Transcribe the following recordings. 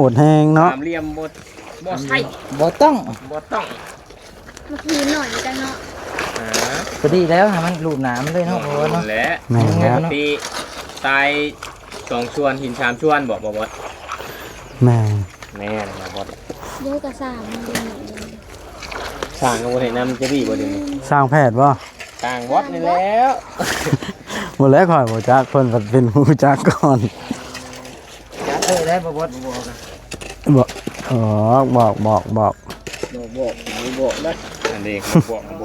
ดแหงเนาะสามเหลี่ยมบ่ใช่บ่ต้อง บ่ต้อง มาคืนหน่อยจังเนาะพอดีแล้วให้มันรูปหนามันเลยเนาะบ่เนาะ และ แม่นแล้ว ตีตาย2ชวนหิน3ชวนบ่บ่ แม่ แม่นบ่ เยอะกระสามมันเป็นหนึ่ง สร้างก็บ่ได้นำจะดีบ่ดี สร้างแพทย์บ่ ต่างวัดนี่แล้ว บ่แล้วข่อยบ่จักเพิ่นก็เป็นผู้จักก่อน จัดเลยได้บ่บ่บ่นะ บอกอ๋อบอกบ่นะอันนี้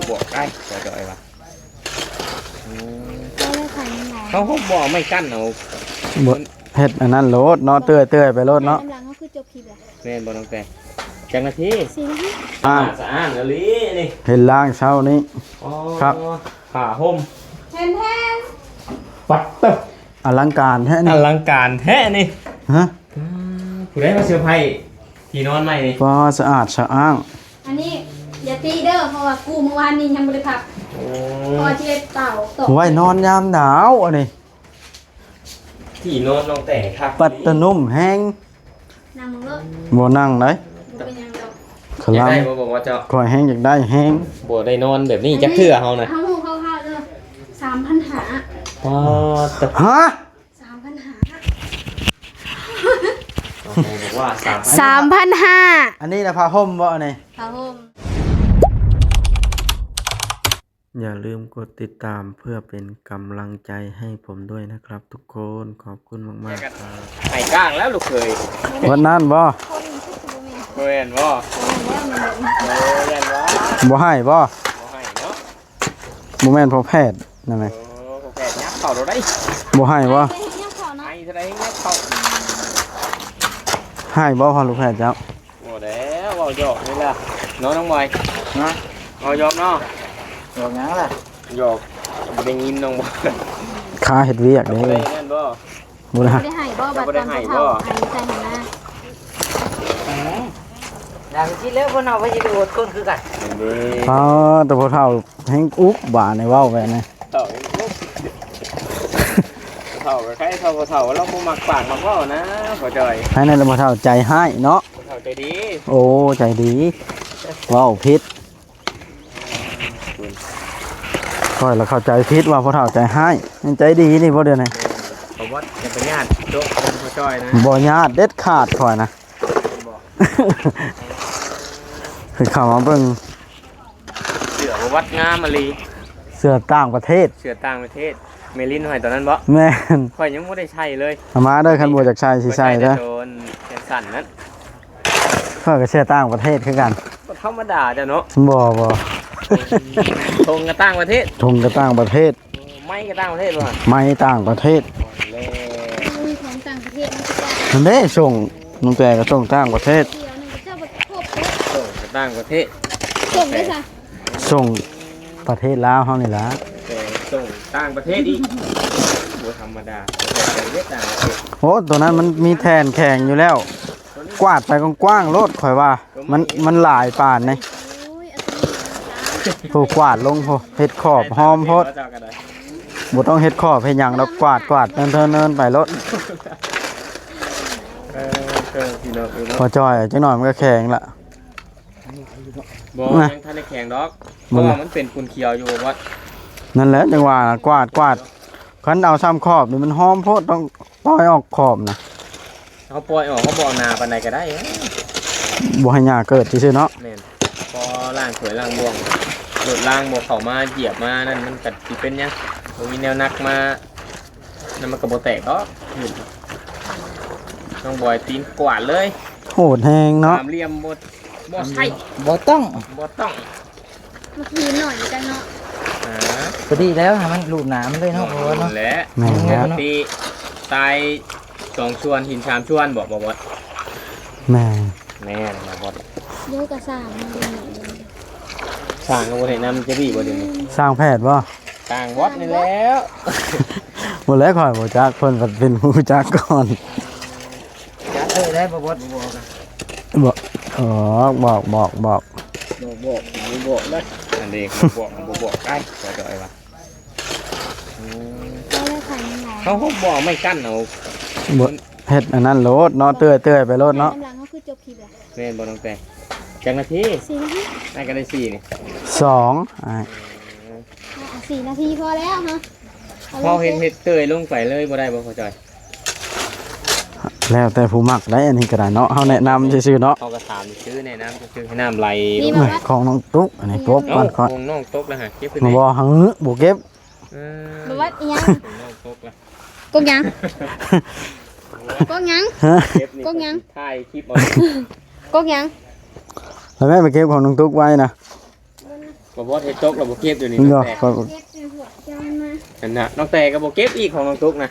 บ่ได้จะจ่อยว่า ก็ได้ขายหลาย เขาบ่ไม่กั้นเอา บ่เฮ็ดอันนั้นโลดเนาะเตื้อยๆไปโลดเนาะ กำลังก็คือจบคลิปแหละ แม่นบ่ต้องแต่จังนาที 4 นาที สะอาดเลยนี่ เห็นล่างเช้านี้ ครับ ผ้าห่ม แทน ปัดเตอ อลังการแท้ อ นี่ ลังการแท้นี่ ฮะ ผู้ใดมาเซอร์ไพรส์ที่นอนใหม่นี่ บ่สะอาดสะอ้าง อันนี้อย่าตีเด้อเพราะว่ากูเมื่อวานนี้ยังบริพักพอที่เต่าตก ไว้นอนยามหนาวอันนี้ ที่นอนลงแต่ครับ ปัดตะนุ่มแห้ง นางมึงเลิก บ่นั่งได้ บ่เป็นยังดอก ข อยาก ลัง ได้บ่บอกว่าเจ้า ข่อยแห้งอยากได้แห้ง บ่ได้นอนแบบนี้จักเทื่อเฮานะ เฮาเข้าเด้อ3,000หา ป้าตะ ฮะ 3,000หา บอกว่า3,000 3,500 อันนี้นะผ้าห่มบ่อันนี้ ผ้าห่ม อย่าลืมกดติดตามเพื่อเป็นกำลังใจให้ผมด้วยนะครับทุกคนขอบคุณมากๆครับ ไห้ก้างแล้วลูกเคย วันนั้นบ่ คนที่สิบ่แม่น เพื่อนบ่ คนแล้วมัน เพื่อนบ่ บ่ให้บ่ บ่ให้เนาะ บ่แม่นพอแพทย์นั่นแหละ พวกแกยักเข้าเราได้ บ่ให้บ่ เป็นเรื่องเขาเนาะ ให้เท่าไรยักเข้า ให้บ่พอลูกแพทย์เจ้า บ่แล้วเว้าหยอกนี่ล่ะน้องบอย นะ เอาหยอกเนาะ ดอกหยังล่ะ หยอกบ่ได้ยินน้องบ่ ค่าเฮ็ดเวียก บ่ เด้ ได้นั่นบ่ บ่ได้ บ่ได้ให้บ่บัดตอนเฒ่าอันนี้ใส่หันหน้า อย่างที่แล้วบ่เนาไปสิไปอดคนคือกัน นี่ อ๋อแต่พอเฒ่าแฮงอุกบ่าในเว้าไปนะ เฒ่าลูกเฒ่าก็ใครเฒ่าบ่เฒ่าเราบ่มักปากมักเว้านะพ่อจอย ให้นั่นแหละพอเฒ่าใจให้เนาะ เฒ่าใจดี โอ้ใจดีเว้าผิดค่อยแล้วเข้าใจผิดว่าพอเฒ่าใจให้ยังใจดีนี่บ่เดี๋ยวนี้ ผมว่าจะเป็นญาติโจ๊กพ่อจอยนะ บ่ญาติเด็ดขาดค่อยนะ บอก คือเข้ามาเบิ่ง เสือวัดงามมาลี เสื้อต่างประเทศ เสือต่างประเทศเมลินหอยตอนนั้นบ่ แม่น ข่อยยังไม่ได้ใช้เลย เอามาเด้อคันบ่จากใช้สิใช้เด้อ โดนแขนสั่นนั้น ข้อยก็เสื้อต่างประเทศคือกัน ก็ธรรมดาจ้ะเนาะ บ่ ทงกระต่างประเทศ ธงก็ต่างประเทศ ไม่กระต่างประเทศบ่ ไม้ต่างประเทศ เล่ มีของต่างประเทศมันจะ นั่นเด้ส่งน้องแต่ก็ส่งต่างประเทศ เดียวนึงก็เจ้าบ่ครบ ส่งกระต่างประเทศ ส่งได้ซะ ส่งประเทศลาวเฮานี่ล่ะ แต่ส่งต่างประเทศอีกบ่ธรรมดาแต่เวียดนามประเทศ โอ้ตัวนั้นมันมีแทนแข่งอยู่แล้ว กวาดไปกว้างๆโลดข่อยว่า มันหลายป่านนี่ โอ้ยเอาตัวนี้ ผู้กวาดลงโพเฮ็ดขอบหอมโพดบ่ต้องเฮ็ดขอบเฮ็ดหยังดอกกวาดเนินๆไปโลด พี่น้องพี่น้อง พอจอยจังหน่อยมันก็แข็งละ บ่ยังทันได้แข่งดอกเพราะว่ามันเป็นปูนเขียวอยู่วัด นั่นแหละจังว่าน่ะกวาดคันเอาซ้ำขอบนี่มันหอมโพดต้องปล่อยออกขอบนะ เขาปล่อยออกเขาบ่เอานาปานใดก็ได้ บ่ให้หญ้าเกิดซื่อๆเนาะ แม่นพอล่างสวยล่างบ่วงโดดล่างบ่เข้ามาเหยียบมานั่นมันก็สิเป็นหยังบ่มีแนวนักมานั่นมันก็บ่แตกดอกต้องบอยตีนกวาดเลย โหดแฮงเนาะ สามเหลี่ยมบ่ใช่ บ่ต้อง บ่ต้อง มาคืนหน่อยจังเนาะ พอดีแล้วให้มันรูปหนามันเลยเนาะบ่เนาะ และ แม่นแล้ว ตีตาย2ชวนหิน3ชวนบ่บ่ แม่ แม่นบ่ เยอะกระสามมันเป็นหนึ่ง สร้างก็บ่ได้นำจะดีบ่เดี๋ยวนี้ สร้างแพทย์บ่ ต่างวัดนี่แล้ว บ่แล้วข่อยบ่จักเพิ่นก็เป็นผู้จักก่อน จัดเลยได้บ่บ่บ่นะ บ่อ๋อบอก บอกนะอันนี้บอกใกล้จะจ่อยว่า ก็ได้ขายหลาย เขาบอกไม่กั้นเอา บ่ เฮ็ดอันนั้นโลดเนาะเตื้อยๆไปโลดเนาะ กำลังเขาคือจบคลิปแล้ว แม่นบ่น้องแต่จังนาที 4 นาที ได้ก็ได้4นี่ 2อ่า 4 นาทีพอแล้วฮะ พอเฮ็ดเตยลงไปเลยบ่ได้บ่พอจอย แล้วแต่ผู้มักได้อันนี้ก็ได้เนาะเฮาแนะนำซื่อๆเนาะ เฮาก็ถามซื้อในน้ำซื้อให้น้ำไหล เอ้ยของน้องตุ๊กอันนี้กบก่ เอ้า อนก่อน วงน้องตกแล้วฮะเก็บขึ้น บ่หึบ่เก็บ บ่ว่าอีหยัง น้องตกแล้ว กกหยังกกหยัง เก็บนี่ กกหยัง ถ่ายคลิปเอา กกหยัง แล้วแม่ไปเก็บของน้องตุ๊กไว้นะ บ่บ่เฮ็ดตกแล้วบ่เก็บอยู่นี่ นี่ น้ ก็ องแต่ ก็ เก็บในหัวจานมา นั่นน่ะน้องแต่ก็บ่เก็บอีกของน้องตกนะ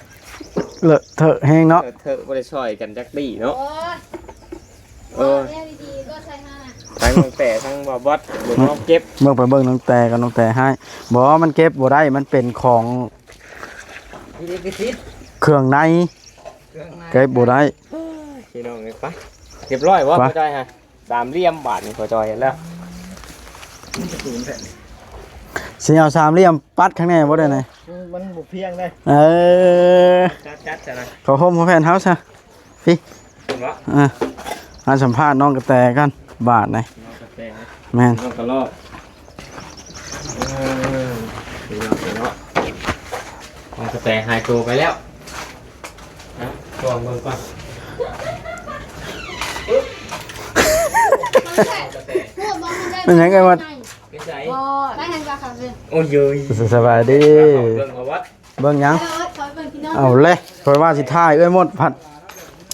เลอะเถอะแห้งเนาะ เธอบ่ได้ช่วยกันจักดีเนาะ โอ้ย เออ เรียกดีๆก็ใช่ฮะ ทั้งน้องแต่ทั้งบ่บอสบ่น้องเก็บ เบิ่งไปเบิ่งน้องแต่กับน้องแต่ให้บ่มันเก็บบ่ได้มันเป็นของ พิษ เครื่องในเก็บบ่ได้ พี่น้องนี่ปะเรียบร้อยบ่ ไป พอจอยฮะสามเหลี่ยมบาทนี่พอจอยเห็นแล้ว สิเอาสามเหลี่ยมปัดข้างในบ่ได้ไหน มันบ่เพียงได้ เออ จัดๆจ้ะนะ ขอโฮมขอแฟนเฮาซะพี่ เห็นบ่ มาสัมภาษณ์น้องกระแตกันบาทไหน น้องกาแฟ แม่น น้องกระรอกพี่น้องเห็นบ่น้องกาแฟหายตัวไปแล้วนะตัวเบิ่งก่อน เป็นยังไงวะ เป็นไส บ่ได้ทางกลางค่ะเพิ่น โอ้ยเยย สบายดี เบิ่งเอาวัด เบิ่งหยัง เอ้ยขอเบิ่งพี่น้อง เอาเลยคอยว่าสิท่ายเอ้ยหมดผัด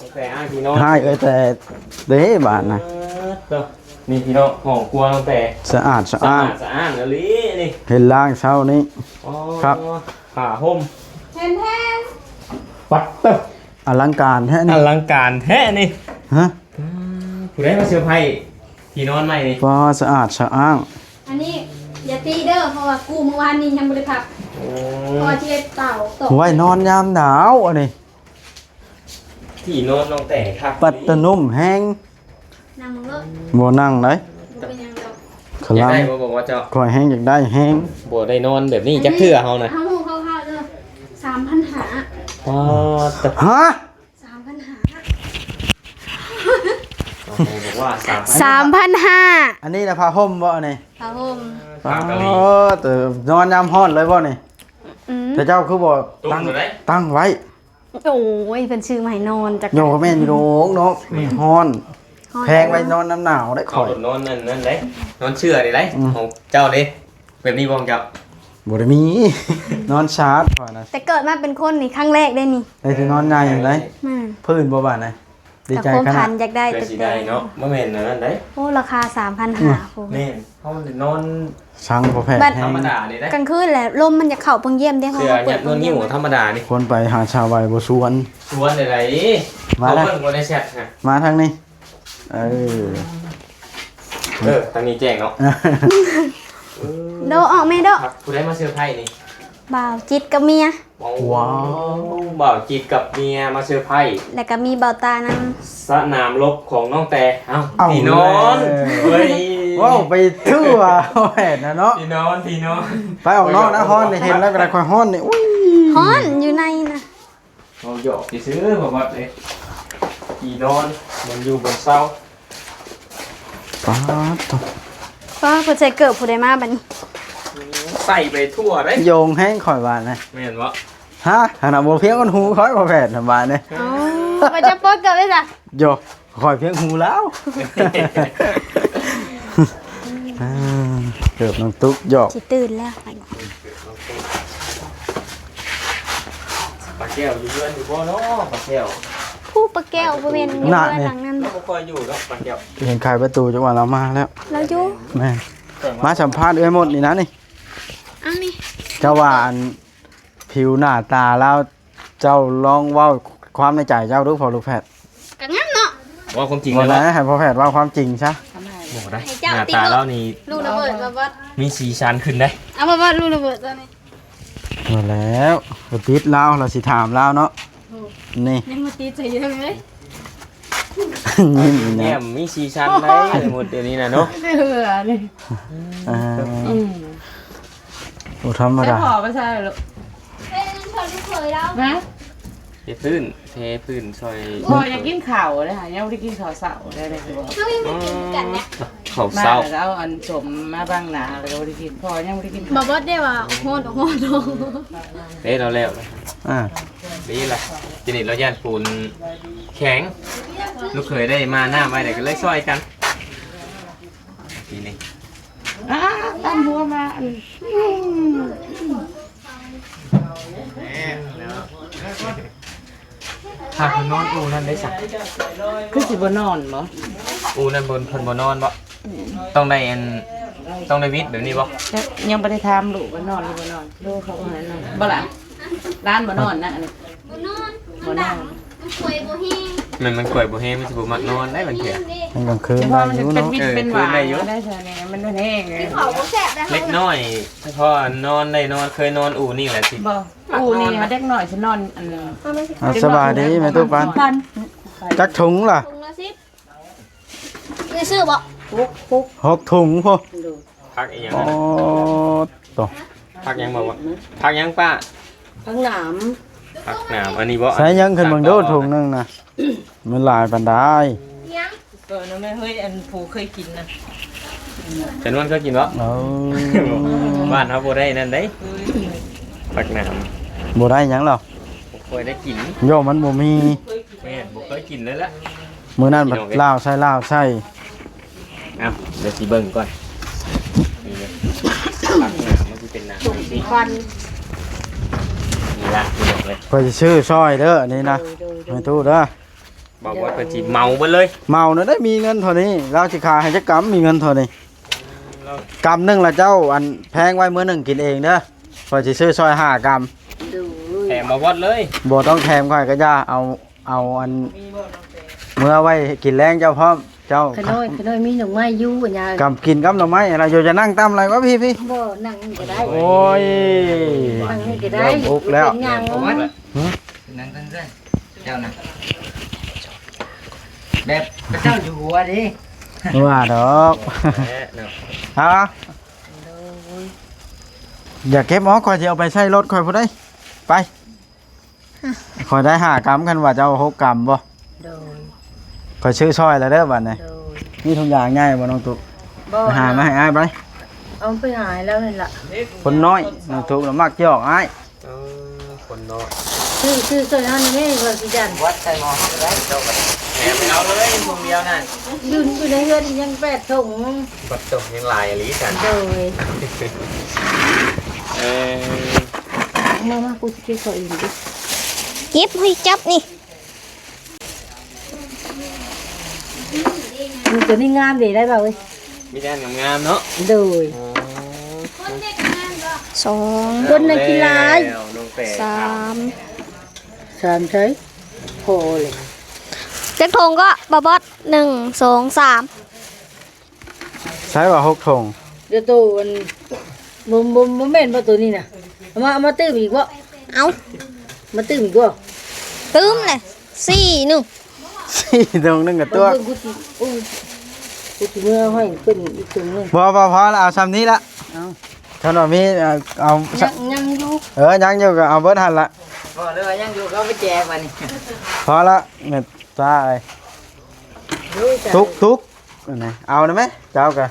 กาแฟอ้ายพี่น้อง ท่ายเอ้ยแต่เด้บาทนะ นี่พี่น้องห้องครัวตั้งแต่ สะอาดสะ สะ อ้า อาน ดสะอ้านแล้วลินี่ เห็นล่างเช้านี้ อ๋อ ครับ ผ้าห่ม แทน ปัดเตอร์ อลังการแท้ อ นี่ ลังการแท้นี่ ฮะ ผู้ใดมาเซอร์ไพรส์ที่นอนใหม่นี่ ฟ้าสะอาดสะอ้าง อันนี้อย่าตีเด้อเพราะว่ากูเมื่อวานนี้ยังบ่ได้พัก โอ้ เพราะว่าที่เต่าตก ไว้นอนยามหนาวอันนี้ ที่นอนน้องแต่ครับ ปัดตะนุ่มแห้ง นั่งมึงเลย บ่นั่งได้ บ่เป็นหยังดอก ข อยาก ลัง ได้บ่บอกว่าเจ้า คอยแห้งอยากได้แห้ง บ่ได้นอนแบบนี้จักเทื่อเฮานะ เฮาฮู้คร่าวๆเด้อ3,000หา อ๋อแต่ ฮะ 3,000หา บอกว่า3,500 อันนี้นะผ้าห่มบ่อันนี้ ครับผม 3,000กะหรี่ อ๋อแต่นอนยามฮ้อนเลยบ่นี่ อืม แต่เจ้าคือบ่ตั้ง ตุ้มอยู่ไหน ตั้งไว้ โอ้ยเป็นชื่อใหม่นอนจาก โยกบแม่นอยู่โดงเนาะไม่ฮ้อน แพงไว้นอนน้ำหนาวได้ เขา ข่อย นอนนั่นเด้นอนเชื่อนี่เด้ อืม ของเจ้าเด้แบบนี้บ่ของเจ้า บ่ได้มี นอนชาร์จข่อยนะ แต่เกิดมาเป็นคนนี่ครั้งแรกได้นี่ ได้สินอนใหญ่อย่างไร อืม พื้นบ่บาดนะดี แต่ ใจ ความ ขนา พั ด นอยากได้ เกิด แต่ สิได้เนาะบ่แม่นอันนั่นเด้ โอ้ราคา3,500โอ้ แม่นเฮาสินอน ช่างบ่แพง บัด แฮ ธรง รมดานี่เด้ กลางคืนแหละลมมันจะเข้าเพิ่งเยี่ยมได้ เสื้อเนี่ยนวลนิ้วธรรมดานี่ คนไปหาชาวไวบ่สวน ชวนอะไร มา เขา แล้ว เพิ่งบ่ได้แชทฮะ มาทางนี้เออ ทางนี้แจ้งเนาะ โดออกแม่โด ครับผู้ใดมาเซอร์ไพรส์นี่ บ่าวจิตกับเมีย ว้าว บ่าวจิตกับเมียมาเซอร์ไพรส์ แล้วก็มีบ่าวตานํ สนามรบของน้องแต่เอ้า เา พี่นอน เลย เฮ้ย ว้าวไปทั่วแห่นะเนาะ พี่นอน ไปออกนอกนะฮ้อนนี่เห็นแล้วก็ได้ค่อยฮ้อนนี่อุ้ย ฮ้อนอยู่ในนะ เราหยอกสิซื้อบ่ว่าเลยพี่นอนมันอยู่บนเสา ป๊าดต ก็เพิ่นใส่เกิบผู้ใดมาบัดนี้ ใส่ไปทั่วเด้ โยงแห้งข่อยบาดนะ แม่นบ่ ฮะขนาดบ่เพียงคนหูข่อยบ่แผดบาดนี่ อ๋อบ่จะปลดเกิบได้จ้ะ โยข่อยเพียงหูแล้วอ่าเกือบน้องตุ๊กหยอก สิตื่นแล้ว ปลาแก้วอยู่เรือนอยู่บ่เนาะปลาแก้ว ผู้ปลาแก้วบ่แม่นอยู่บ้านหลังนั้น เราบ่ค่อยอยู่เนาะปลาแก้ว เห็นขายประตูจังหวะเรามาแล้ว แล้วอยู่ แม่มาสัมภาษณ์เอ้ยหมดนี่นะนี่ อ้าวนี่ เจ้าว่าอันผิวหน้าตาแล้วเจ้าลองเว้าความในใจเจ้าดูพอลูกแพทย์ ก็งั้นเนาะ ว่าความจริง บ่ แล้ว ได้ให้พ่อแพทย์เว่าความจริงซะ บอกได้ ให้ ห เจ้า น้า ติ ตา ด เรานี่ ลูกระเบิดบ่บ่ มีสีชันขึ้นได้ เอาบ่บ่ลูกระเบิดตัวนี้ หมดแล้วก็ติดเล่าเราสิถามเล่าเนาะนี่ ยังมาตีใจเยอะเลย ยิ้มอี เนี่ นะ ยมีสีชันได้หมดเดี๋ยวนี้นะเนาะ ไม่เหลือเลย อ่า อืม โอ้ธรรม ไม่ ดา พอไม่ใช่หรอก เป็นชนลูกเคยแล้ว นะ เทพื้นซอย พอยังกินข้าวเลยค่ะยังไม่ได้กินข้าวเสาเลยคือบอก เขายังไม่กินกันเนี่ย ข้าว มา เช้า แล้วเอาอันสมมาบ้างหนาแล้วก็ไม่ได้กินพอยังไม่ได้กิน บอ ข้าว กว่าได้ว่าโหด เด้เราแล้วนะ อ่า นี่ล่ะทีนี้เราย่านปูนแข็งลูกเคยได้มาหน้าไว้เดี๋ยวก็เลยซอยกันทีนี้ ตามหัวมาอัน ถ้าคนนอนอูนั่นได้สัก คือสิบนอนบ่ อูนั่นบนคนบนนอนบ่ต้องได้อันต้องได้วิทย์แบบนี้บ่ ยังไม่ได้ทำลูกว่านอนหรือบ่นอนลูกเขาบอกให้นอนบ่ล่ะร้านบ่นอนนะอันนี้ บุนอนมันดังมันป่วยบ่แห้ง มันกล้วยบ่เฮมันสิบ่มักนอนได้บางเทื่อ มันกลางคืน เฉ ได้ พาะมัน อ จะ ยู่ เป็น เนาะ วิตเป็นหวาน ได้อยู่ ได้เท่านี้มันแห้งเลย ที่เขาบ่แซ่บได้ เล็กน้อยเฉพาะนอนได้นอนเคยนอนอูนี่แหละสิ บ่อูนี่เด็กหน่อยฉันนอนอัน อ่ะสบายดีแม่ตู้ปันจักถุงล่ะ ถุงละ10นี่ซื้อบ่ 6ถุงพอ พักอีหยัง โอ้ นะ ตว พักหยังบอกว่าพักหยังป้า ข้างหนาม พักน้ำอันนี้บ่ ใช้ยังขึ้นเบิ่งดูถุงหนึงน่ะมันหลายปานใด ยัง ก็นะแม่เฮ้ยอันผู้เคยกินนะ ฉันว่าเขากินบ่ เอา บ้านเขาบ่ได้นั่นเด้พักน้ บ่ได้หยังหรอก ำบ่เคยได้กิน โยมมันบ่มี แม่บ่เคยกินเลยละ มื้อนั้นบัดลาวใส่ลาวใส่ เอ้าเดี๋ยวสิเบิ่งก่อนนี่เลยพักน้ำมันสิเป็นน้ำสิ ฟัน นี่ละนี่บอกเลย ข่อยสิซื้อซอยเด้อนี่นะแม่ตู้เด้อ บอกว่าเพิ่นสิเมาเบิดเลย เมาน่ะได้มีเงินเท่านี้เราสิขายให้จักกำมีเงินเท่านี้กำหนึงละเจ้าอันแพงไว้มื้อหนึงกินเองเด้อข่อยสิซื้อซอย5กำ แถมมาวัดเลย บ่ต้องแถมข่อยก็ย่าเอาอันเมื่อไว้กินแรงเจ้าพร้อมเจ้า ขน้อยมีหน่อไม้อยู่ปัญญาก ำกินกำหน่อไม้อะไรอยู่จะนั่งตำอะไรวะพี่ บ่นั่งก็ได้ โอ้ย นั่งก็ได้ เริ่มอุกแล้ว เป็นหยังมัน นั่งกันได้เจ้าน่ะแบบพระเจ้าอยู่หัวดิ ว่าดอก แหม่เนาะ ฮะอย่าเก็บหมอข่อยจะเอาไปใช้รถข่อยผู้ใดไปข่อยได้5กำกันว่าจะเอา6กำบ่ โดย ข่อยชื่อซอยแล้วเด้อบัดนี้ โดย มีทุกอย่างง่ายบ่น้องตุ๊ก บ่ ไปหามาให้อ้ายไป เอาไปหายแล้วนี่ล่ะ คนน้อยน้องตุ๊กน่ะมักยอกอ้าย คนน้อย ชื่อซอยเฮานี่แม่ว่าสิจัน วัดใส่หมอเขาก็ได้เจ้าก็ แหมไปเอาเลยพวงเดียวน่ะ อยู่ในเรือนยัง8ถุง บัดตกยังหลายอะลีกัน โดย เออ มากูสิเก็บซอยอีกดิ เก็บให้จับนี่ มันตัวนี้งามดีได้เปล่าเว้ย มีด้านงามๆเนาะ โดย สอง คนในกีฬา แล้วน้องแปะ สาม 3ใช้พอเลย เจ็กทงก็บอบอส1 2 3 ใช้ว่า6ถุง เดี๋ยวตัวมันบ่แม่นบ่ตัวนี้น่ะเอามาตื้มอีกบ่ เอา มาตื้มอีกบ่ ตื้มเลย4 1 4ถุงนึงกับตัว กูสิกูสิเมื่อให้เป็นอีกตัวนึง พอแล้วเอาซ้ำนี้ละ เอา ถ้าว่ามีเอา ยังอยู่ ยังอยู่ก็เอาเบิดหั่นละ บ่เลยว่ายังอยู่ก็ไปแจกมานี่ พอละเม็ดตาไอ้ ดูจ้ะ ทุกนี่เอาได้ไหมเจ้ากะ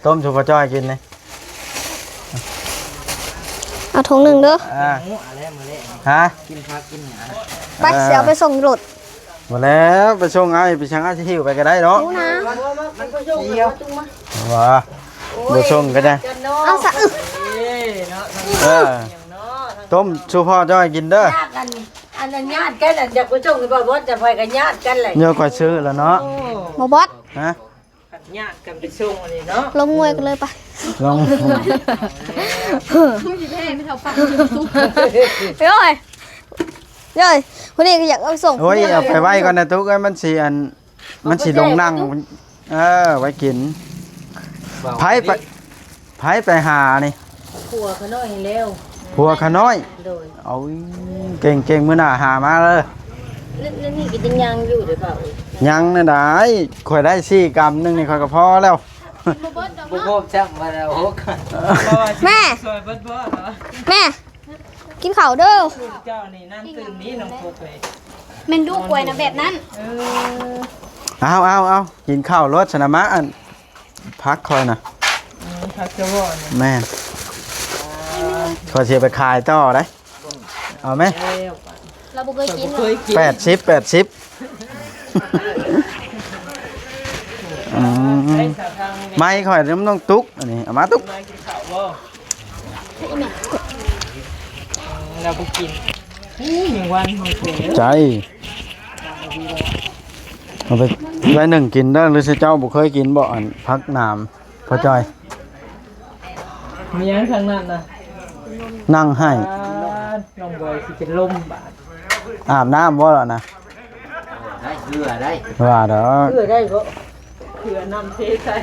ต้มสุปจ้อยกินเลย เอาถุงหนึ่งเด้อ หมูอะไรมาเลย ฮะ กินผักกินหยัง ไปเสียวไปส่งรถ หมดแล้วไปส่งไอ้ไปช่างไอ้ที่หิวไปก็ได้เนาะ รู้นะ มันก็ส่งมาจุงมา ว้าบ่ส่งก็ได้ จันเนาะ เอาซะ เออต้มสุพ่อจ้อยกินเด้อ ญาติกันอันนั้นญาติกันอยากไปส่งให้บ่บ่จะไปกันญาติกันแหละ เดี๋ยวก่อยซื้อแล้วเนาะ บอบอส ฮะ ญาติกันไปส่งอันนี้เนาะ ลงมวยกันเลยปะ ลอง เฮ้ยเฮ้ยคนนี้ก็อยากเอาส่ง โอ้ยเอาไปไว้ก่อนนะตุ๊กเอ้ยมันสิอันมันสิลงนั่งไว้กินไผไปหานี่ ผัวเขาน้อยแล้ว ผัวขาน้อย โดย เอาเก่งมื้อหน้าหามาเลย แล้วนี่ก็ยังอยู่เด้อเปล่า ยังน่ะได้ข่อยได้4กรัมนึงนี่ข่อยก็พอแล้ว บ่พบจักมาแล้วโห แม่แม่ กินข้าวเด้อ ลูกเจ้านี่นั่นตื่นนี้น้องพกเลย แม่นดูกล้วยนะแบบนั้น เอากินข้าวรสชนะมะอันพักคอยนะ พักจะว่าเนี่ย แม่นคอยเสียไปขายต่อได้เอาไหม เราบ่เคยกิน เคยกิน 80ได้สาวทางนี่ ไม่คอยน้ำต้องตุ๊กอันนี้เอามาตุ๊ก มากินข้าวบ่เราไปกินหนึ่งวันของเสือ ใจเอาไปไว้หนึ่งกินได้หรือเจ้าบุเคยกินบ่อันพักน้ำพอจอย มีอย่างทางนั้นนะ นั่งให้ ลองบอยสิเป็นลมบาด อาบน้ำบ่ล่ะนะ ได้เรือได้ ว่าเด้อ ได้ก็เผื่อน้ำเทใส่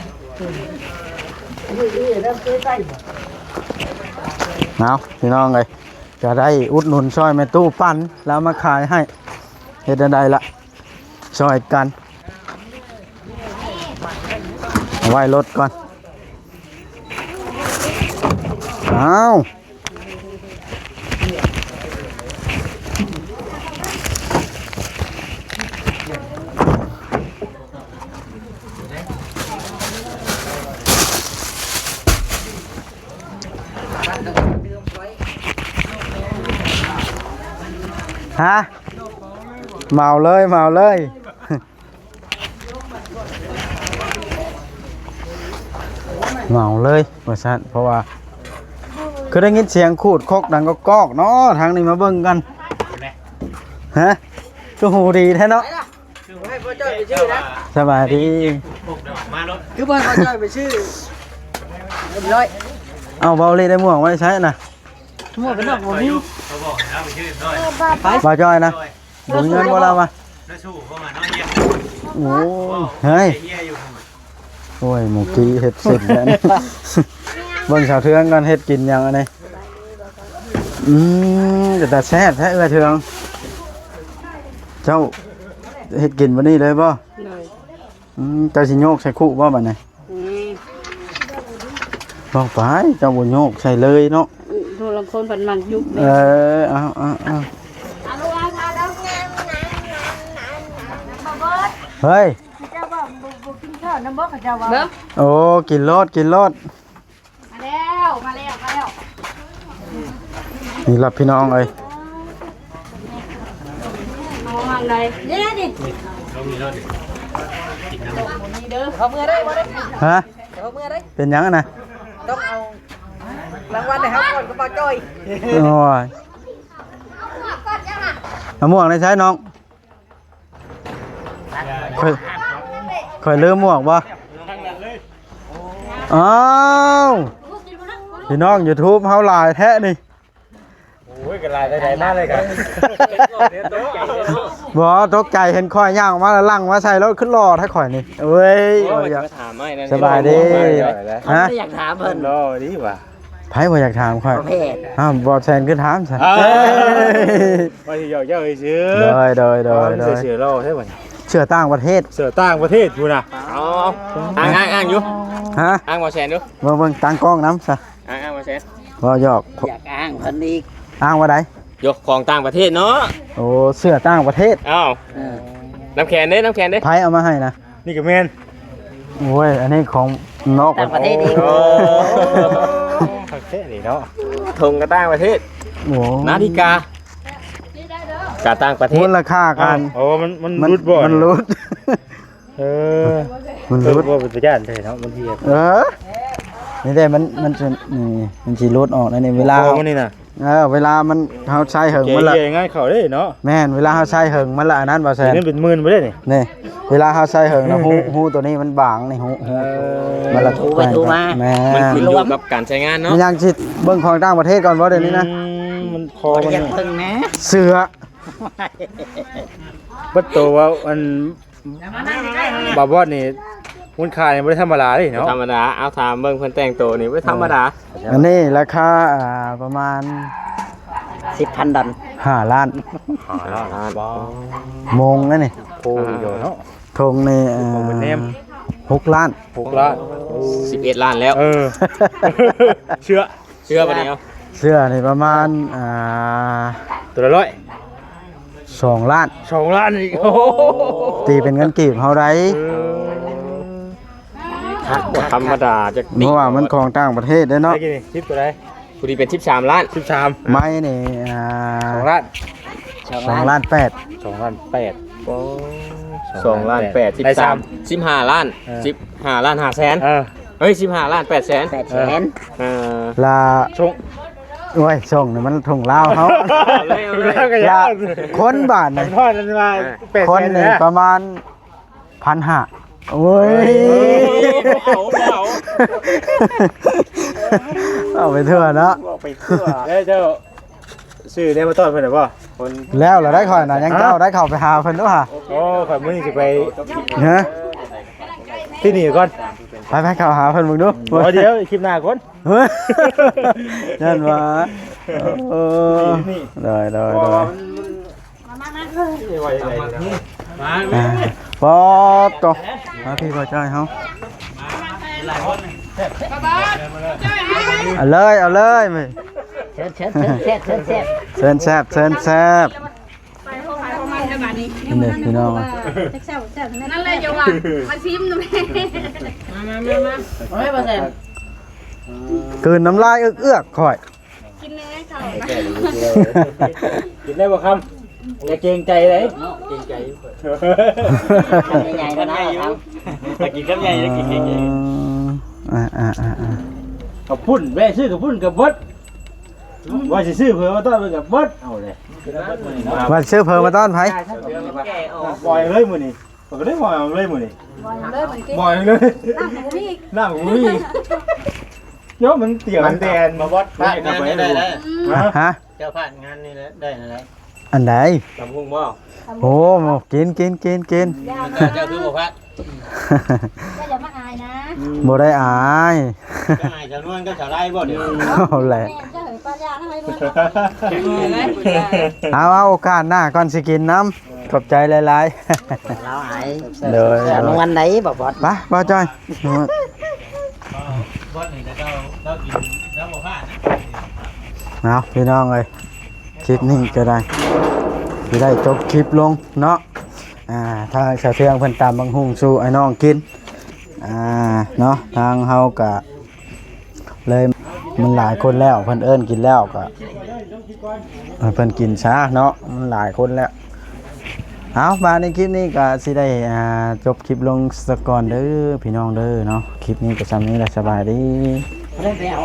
เอาพี่น้องเลยจะได้อุดหนุนซอยแม่ตู้ปั้นแล้วมาขายให้เฮ็ดได้ละซอยกันเอาไว้รถก่อนเอาฮะเมาเลยเมาเลย เมาเลยว่าซั่นเพราะว่าคือได้ยินเสียงขูดคกดังก็กอกเนาะทางนี้มาเบิ่งกันฮะก็หูดีแท้เนาะ ให้พ่อจ้อยไปชื่อนะ สบายดี คือพ่อจ้อยไปชื่อเรียบร้อย เอาเบาเลยได้หม่วงไว้ใช้น่ะ หมดเป็นดอกบ่มี บ่าวจอยนะบ่มีเงินบ่เรามาโอ้ยเฮ้ยโอ้ยหมูกี้เฮ็ดเสร็จแล้วนี่ เบิ่งสาวเทืองกันเฮ็ดกินหยังอันนี้แต่แซ่บแท้เอื้อเทืองเจ้าเฮ็ดกินวันนี้เลยบ่เจ้าสิโยกใส่คู่บ่บัดนี้บอกไปเจ้าบ่โยกใส่เลยเนาะ ทุกคนผันมันยุบ เอา เอาลูกเอาพาเด้อ เฮ้ย เจ้าบอกบ่กินข้าวน้ำบ่เขาเจ้าว่า เบิ่ง โอ้กินรสกินรส มาแล้วมาแล้วมาแล้ว นี่รับพี่น้องเอ้ย เอาวางใดเดี๋ยวดิ เขาเมื่อได้บ่ได้ ฮะ เขาเมื่อได้ เป็นหยังอะนะ ต้องเอารางวัลให้ครับก่อนก็บ่จ้อย โอ้ยมะม่วงได้ใช้น้องค่อยลืมหมวกบ่อ้าวพี่น้อง YouTube เฮาหลายแท้นี่ โอ้ยกันลายได้มากเลยกัน บ่ตกใจเห็นข่อยย่างออกมาแล้วลั่งมาใส่รถขึ้นรอถ้าข่อยนี่เอ้ย โอ้ย อยาก มาถามไม่นั่น สบายดีฮะ ไม่อยากถามเพิ่น รอดีว่ะ ไผบ่อยากถามข่อย ประเภท อ้าวบ่แซนคือถามซะ อ้าว เอ้ย ว่าที่เจ้าเอ้ยซื้อ โดยโดย เสือโลใช่ไหม เชื่อต่างประเทศ เสือต่างประเทศกูนะเอาอ้างอยู่ ฮะ อ้างมาแชนดู เบิ่งตั้งกล้องน้ำซะ อ้างมาแชน บ่หยอก อยากอ้างเพิ่นอีก อ้างว่าใด ยกของต่างประเทศเนาะ โอ้เสื้อต่างประเทศ อ้าวน้ำแข็งเด้น้ำแข็งเด้ ไผเอามาให้นะ นี่กับแมน โอ้ยอันนี้ของนอก ต่างประเทศอีก โอ้ประเทศนี่เนาะทงกระต่างประเทศ โอ้ นาฬิกา กาต่างประเท มู ศ ลค่ากัน โอ้มันรุดบ่ มันรุด เออ มัน รุ รุ ด ด บ่เป็นตัวย่านเลยเนาะบางที เออนี่ได้มันจะนี่มันสิรุดออกในเวลา โอ้มันนี่น่ะ เวลามันเฮาใช้เหิง เก๋ มันละ ๆง่ายเข้าได้เนาะ แม่นเวลาเฮาใช้เหิงมันละอันนั้นบ่แซ่น นี่เป็นหมื่นบ่ได้นี่ นี่เวลาเฮาใช้เหิงนะหูตัวนี้มันบางนี่หูมันละทุกไปแม่ มันขึ้นอยู่กับการใช้งานเนาะ มันยังสิเบิ่งของต่างประเทศก่อนบ่เดี๋ยวนี้นะ มันคอมัน อยากเพิ่งนะ เสือ บัดโตว่าอันบาบอดนี่มูลค่านี่บ่ได้ธรรมดาเด้เนาะ ธรรมดาเอาถามเบิ่งเพิ่นแต่งตัวนี่ไม่ธรรมดา อันนี้ราคาประมาณ 10,000 ดอล 5 ล้าน บ่ โมงนั่นนี่ โคอยู่เนาะ ทงนี่ เป็นเนม 6 ล้าน 6ล้าน 11 ล้านแล้ว เออ เชื่อ เชื่อปะเนี่ยเอา เสื้อนี่ประมาณตัวละร้อย 2 ล้าน 2 ล้านอีกโอ้โห ตีเป็นเงินกีบเฮาได้ ธรรมดาจะ เพราะว่ามันของต่างประเทศเด้อ ได้ เนาะ กี่นี่ทิปตัวใด พอดีเป็น13ล้าน 13 ไม้นี่2 ล้าน 2 ล้าน 2 ล้าน8 2ล้าน8 ได้สาม 15ล้าน เออ 15ล้าน5แสน เฮ้ย15ล้าน8แสน 8ลา ชง โอ้ยส่งนี่มันถุงลาวเฮา ลาคนบาทน่ะ ทอดกันมา8 คนนี่ประมาณ 1,500โอ้ยเอาไปเถอะเนาะ ไปทั่วเจ้าซื้อได้มาต้อนเพิ่นได้บ่คน แล้วเราได้ข่อยน่ะยังเจ้าได้เข้าไปหาเพิ่นด้วยค่ะ โอ้ข่อยมื้อนี้สิไป ฮะ ที่นี่ก่อน ไปเข้าหาเพิ่นมึงดู เดี๋ยวคลิปหน้าก่อน เฮ้ยนั่นว่าได้ปอตกมาพี่พอใจเฮาเอาเลยมึง เชิญแซ่บ เชิญแซ่บ ไปพวกมันจะมานี่ นี่พี่น้อง แซ่บนั่นเลยจะว่ามาชิมดูแม่ โอ้ยบ่แซ่บ คืนน้ำลายเอื้อกข่อย กินเลยเขา กินได้บ่คำอย่าเกรงใจเลยเกรงใจ ใหญ่ๆก็ได้ครับ ถ้ากินกับใหญ่จะกินเกรงใจ กับพุ่นแม่ซื้อกับพุ่นกับบดว่าสิซื้อเผื่อมาต้อนไปกับบดเอาเลย มาซื้อเพิ่มมาต้อนไผ ปล่อยเลยมื้อนี้ก็ได้ปล่อยเลยมื้อนี้ เลยเหมือนกิน ปล่อยเลย นั่งหมูนี่ น้ำอุ้ยเดี๋ยวมันเตี่ยมันแดนมาบดพลาดงานนี้ได้แล้ว ฮะ เจ้าพลาดงานนี้ได้อะไร อันใด ตำหุ่งบ่ โอ้กิน เจ้าคือบ่พลาด ก็อย่ามาอายนะ บ่ได้อาย ก็อายชาวนวลก็ชาวไร่บ่เดี๋ยว เอาแหละ แม่จะเหยป้ายาให้เพื่อน เอาโอกาสหน้าก่อนสิกินน้ำขอบใจหลาย เราหาย ๆเด้อ ลงวันไหนบ่บอด ไปบ่จ้อย บดนี่ก็เรากินแล้วบ่พลาด เอาพี่น้องเอ้ยคลิปนี้ก็ได้สิได้จบคลิปลงเนาะทางชาวเทืองเพิ่นตามบังหุงสู่ไอ้น้องกินเนาะทางเฮาก็เลยมันหลายคนแล้วเพิ่นเอิ้นกินแล้วก็เพิ่นกินช้าเนาะมันหลายคนแล้วเอามาในคลิปนี้ก็สิได้จบคลิปลงสักก่อนเด้อพี่น้องเด้อเนาะคลิปนี้ก็ซ้ำนี้แหละสบายดี เล่นไปเอา